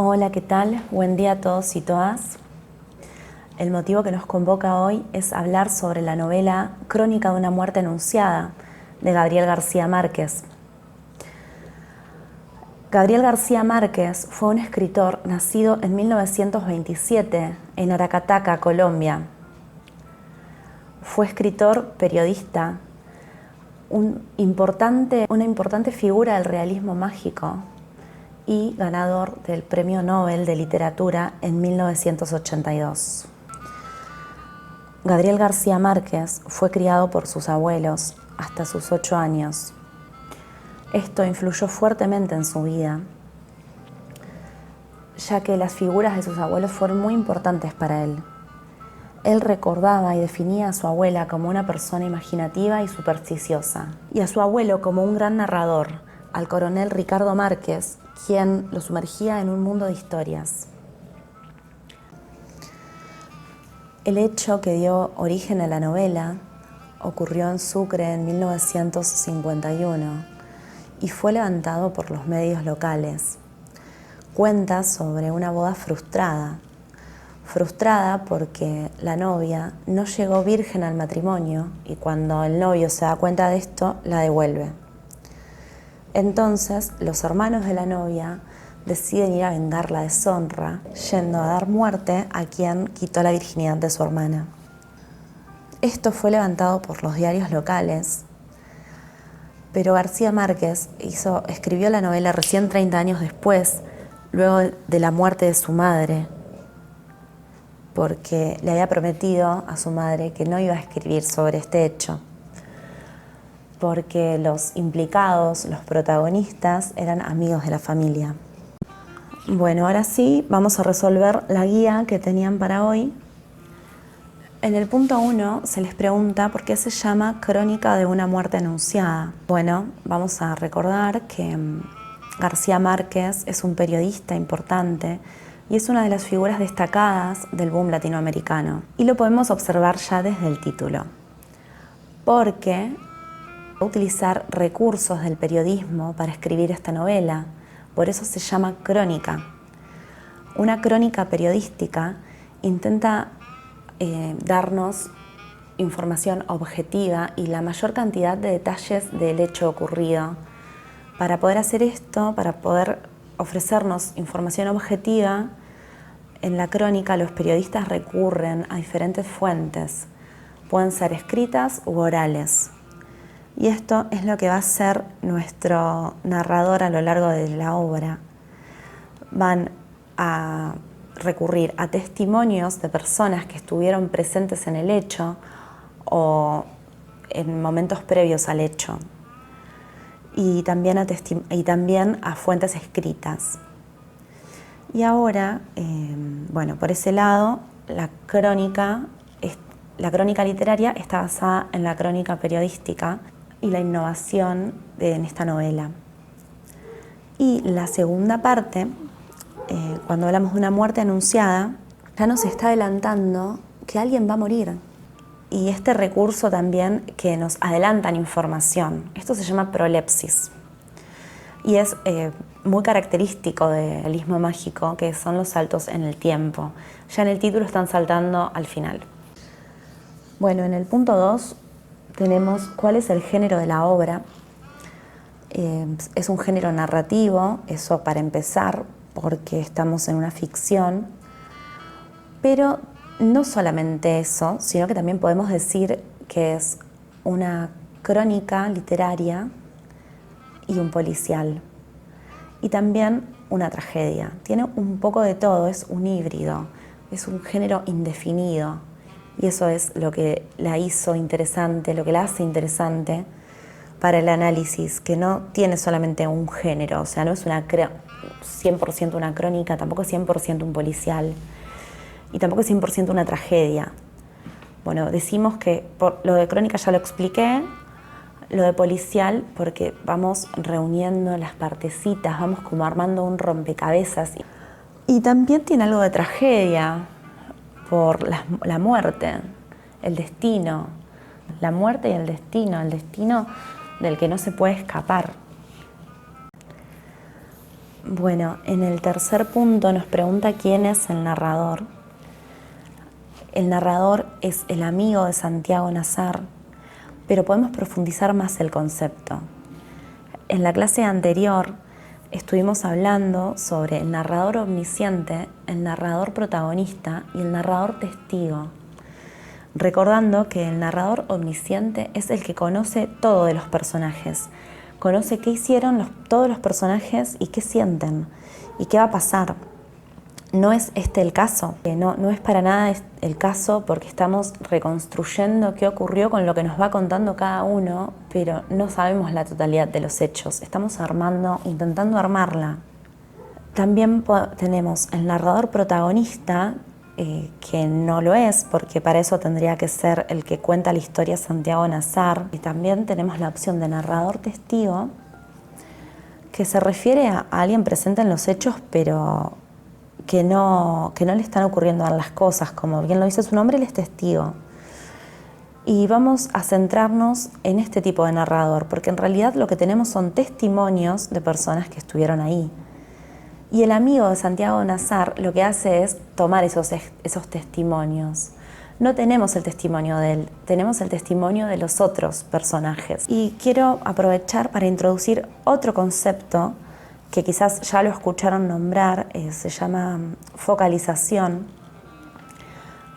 Hola, ¿qué tal? Buen día a todos y todas. El motivo que nos convoca hoy es hablar sobre la novela Crónica de una muerte anunciada de Gabriel García Márquez. Gabriel García Márquez fue un escritor nacido en 1927 en Aracataca, Colombia. Fue escritor, periodista, una importante figura del realismo mágico y ganador del Premio Nobel de Literatura en 1982. Gabriel García Márquez fue criado por sus abuelos hasta sus 8 años. Esto influyó fuertemente en su vida, ya que las figuras de sus abuelos fueron muy importantes para él. Él recordaba y definía a su abuela como una persona imaginativa y supersticiosa, y a su abuelo como un gran narrador, al coronel Ricardo Márquez, quien lo sumergía en un mundo de historias. El hecho que dio origen a la novela ocurrió en Sucre en 1951 y fue levantado por los medios locales. Cuenta sobre una boda frustrada porque la novia no llegó virgen al matrimonio y cuando el novio se da cuenta de esto, la devuelve. Entonces, los hermanos de la novia deciden ir a vengar la deshonra, yendo a dar muerte a quien quitó la virginidad de su hermana. Esto fue levantado por los diarios locales, pero García Márquez escribió la novela recién 30 años después, luego de la muerte de su madre, porque le había prometido a su madre que no iba a escribir sobre este hecho, porque los implicados, los protagonistas, eran amigos de la familia. Bueno, ahora sí, vamos a resolver la guía que tenían para hoy. En el punto 1 se les pregunta por qué se llama Crónica de una muerte anunciada. Bueno, vamos a recordar que García Márquez es un periodista importante y es una de las figuras destacadas del boom latinoamericano. Y lo podemos observar ya desde el título, porque va a utilizar recursos del periodismo para escribir esta novela. Por eso se llama crónica. Una crónica periodística intenta darnos información objetiva y la mayor cantidad de detalles del hecho ocurrido. Para poder hacer esto, para poder ofrecernos información objetiva, en la crónica los periodistas recurren a diferentes fuentes. Pueden ser escritas u orales. Y esto es lo que va a ser nuestro narrador a lo largo de la obra. Van a recurrir a testimonios de personas que estuvieron presentes en el hecho o en momentos previos al hecho, y también a fuentes escritas. Y ahora, por ese lado, la crónica literaria está basada en la crónica periodística y la innovación en esta novela. Y la segunda parte, cuando hablamos de una muerte anunciada, ya nos está adelantando que alguien va a morir. Y este recurso también que nos adelantan información, esto se llama prolepsis. Y es muy característico del realismo mágico, que son los saltos en el tiempo. Ya en el título están saltando al final. Bueno, en el punto 2 tenemos cuál es el género de la obra. Es un género narrativo, eso para empezar, porque estamos en una ficción, pero no solamente eso, sino que también podemos decir que es una crónica literaria y un policial, y también una tragedia. Tiene un poco de todo, es un híbrido, es un género indefinido, y eso es lo que la hizo interesante, lo que la hace interesante para el análisis, que no tiene solamente un género, o sea, no es 100% una crónica, tampoco es 100% un policial, y tampoco es 100% una tragedia. Bueno, decimos que lo de crónica ya lo expliqué, lo de policial porque vamos reuniendo las partecitas, vamos como armando un rompecabezas. Y también tiene algo de tragedia por la muerte, el destino, la muerte y el destino del que no se puede escapar. Bueno, en el tercer punto nos pregunta quién es el narrador. El narrador es el amigo de Santiago Nazar, pero podemos profundizar más el concepto. En la clase anterior estuvimos hablando sobre el narrador omnisciente, el narrador protagonista y el narrador testigo, recordando que el narrador omnisciente es el que conoce todo de los personajes, conoce qué hicieron todos los personajes y qué sienten y qué va a pasar. No es este el caso, no es para nada el caso, porque estamos reconstruyendo qué ocurrió con lo que nos va contando cada uno, pero no sabemos la totalidad de los hechos, estamos intentando armarla. También tenemos el narrador protagonista, que no lo es, porque para eso tendría que ser el que cuenta la historia Santiago Nazar. Y también tenemos la opción de narrador testigo, que se refiere a alguien presente en los hechos, pero que no le están ocurriendo a las cosas, como bien lo dice su nombre, él es testigo. Y vamos a centrarnos en este tipo de narrador, porque en realidad lo que tenemos son testimonios de personas que estuvieron ahí. Y el amigo de Santiago Nazar lo que hace es tomar esos testimonios. No tenemos el testimonio de él, tenemos el testimonio de los otros personajes. Y quiero aprovechar para introducir otro concepto que quizás ya lo escucharon nombrar, se llama focalización,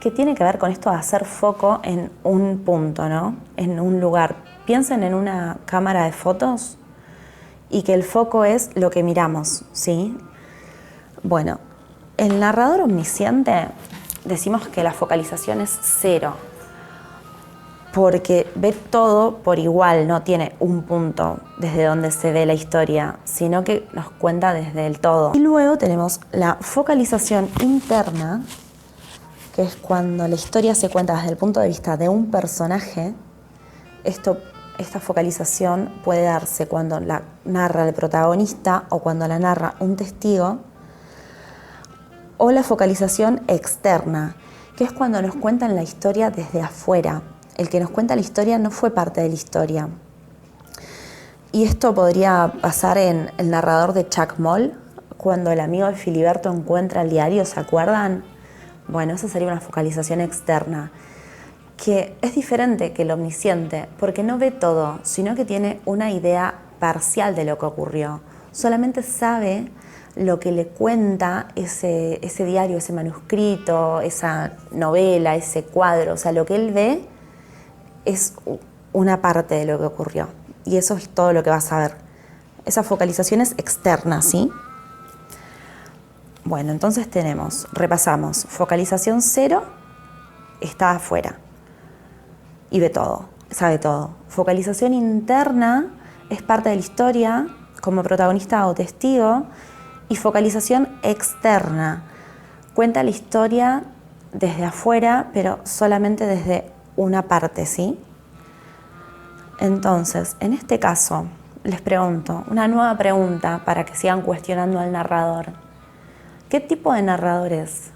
que tiene que ver con esto de hacer foco en un punto, ¿no? En un lugar. Piensen en una cámara de fotos y que el foco es lo que miramos, ¿sí? Bueno, el narrador omnisciente decimos que la focalización es 0, porque ve todo por igual, no tiene un punto desde donde se ve la historia, sino que nos cuenta desde el todo. Y luego tenemos la focalización interna, que es cuando la historia se cuenta desde el punto de vista de un personaje. Esta focalización puede darse cuando la narra el protagonista o cuando la narra un testigo, o la focalización externa, que es cuando nos cuentan la historia desde afuera. El que nos cuenta la historia no fue parte de la historia. Y esto podría pasar en el narrador de Chuck Moll, cuando el amigo de Filiberto encuentra el diario, ¿se acuerdan? Bueno, esa sería una focalización externa, que es diferente que el omnisciente, porque no ve todo, sino que tiene una idea parcial de lo que ocurrió. Solamente sabe lo que le cuenta ese diario, ese manuscrito, esa novela, ese cuadro. O sea, lo que él ve es una parte de lo que ocurrió. Y eso es todo lo que vas a ver. Esa focalización es externa, ¿sí? Bueno, entonces repasamos. Focalización 0, está afuera y ve todo, sabe todo. Focalización interna es parte de la historia como protagonista o testigo. Y focalización externa, cuenta la historia desde afuera, pero solamente desde una parte, ¿sí? Entonces, en este caso, les pregunto una nueva pregunta para que sigan cuestionando al narrador. ¿Qué tipo de narrador es?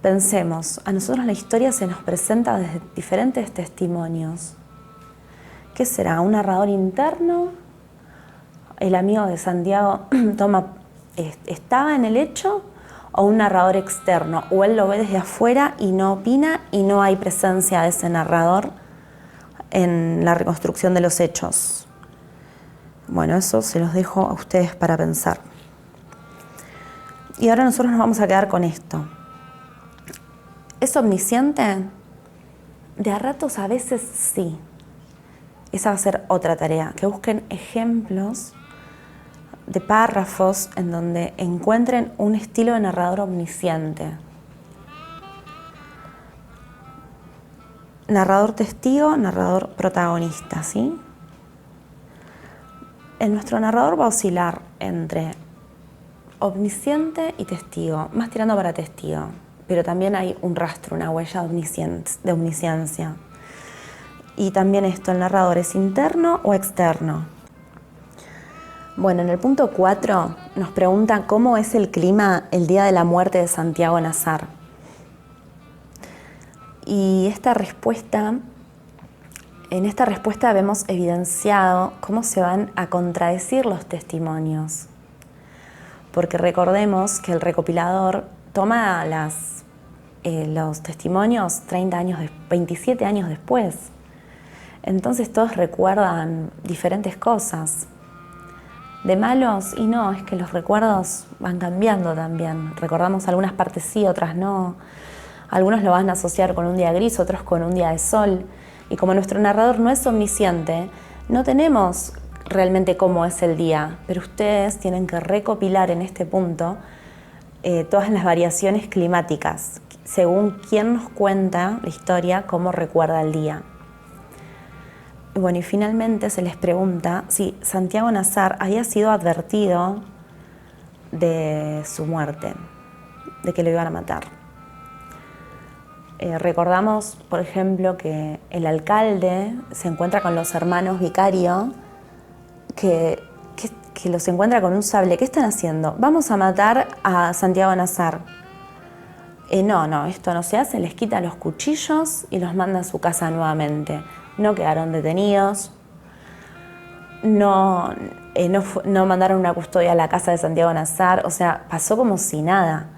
Pensemos, a nosotros la historia se nos presenta desde diferentes testimonios. ¿Qué será? ¿Un narrador interno? ¿El amigo de Santiago estaba en el hecho? ¿O un narrador externo? ¿O él lo ve desde afuera y no opina y no hay presencia de ese narrador en la reconstrucción de los hechos? Bueno, eso se los dejo a ustedes para pensar. Y ahora nosotros nos vamos a quedar con esto. ¿Es omnisciente? De a ratos a veces sí. Esa va a ser otra tarea, que busquen ejemplos de párrafos en donde encuentren un estilo de narrador omnisciente. Narrador testigo, narrador protagonista, ¿sí? Nuestro narrador va a oscilar entre omnisciente y testigo, más tirando para testigo, pero también hay un rastro, una huella de omnisciencia. Y también ¿el narrador es interno o externo? Bueno, en el punto 4 nos preguntan cómo es el clima el día de la muerte de Santiago Nazar. Y en esta respuesta vemos evidenciado cómo se van a contradecir los testimonios. porque recordemos que el recopilador toma los testimonios 27 años después. Entonces todos recuerdan diferentes cosas. De malos, y no, es que los recuerdos van cambiando también. Recordamos algunas partes sí, otras no. Algunos lo van a asociar con un día gris, otros con un día de sol. Y como nuestro narrador no es omnisciente, no tenemos realmente cómo es el día, pero ustedes tienen que recopilar en este punto todas las variaciones climáticas, según quién nos cuenta la historia, cómo recuerda el día. Bueno, y finalmente se les pregunta si Santiago Nazar había sido advertido de su muerte, de que lo iban a matar. Recordamos, por ejemplo, que el alcalde se encuentra con los hermanos Vicario, que los encuentra con un sable. ¿Qué están haciendo? Vamos a matar a Santiago Nazar. No, esto no se hace, les quita los cuchillos y los manda a su casa nuevamente. No quedaron detenidos, no mandaron una custodia a la casa de Santiago Nazar, o sea, pasó como si nada.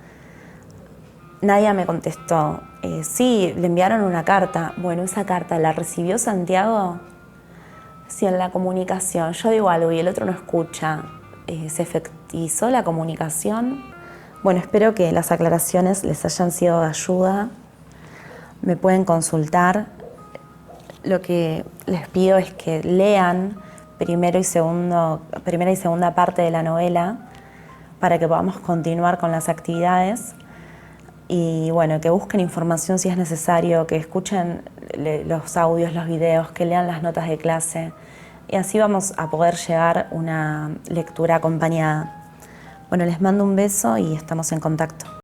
Nadie me contestó. Sí, le enviaron una carta. Bueno, esa carta la recibió Santiago. Si en la comunicación yo digo algo y el otro no escucha, ¿se efectivizó la comunicación? Bueno, espero que las aclaraciones les hayan sido de ayuda. Me pueden consultar. Lo que les pido es que lean primera y segunda parte de la novela para que podamos continuar con las actividades. Y bueno, que busquen información si es necesario, que escuchen los audios, los videos, que lean las notas de clase. Y así vamos a poder llevar una lectura acompañada. Bueno, les mando un beso y estamos en contacto.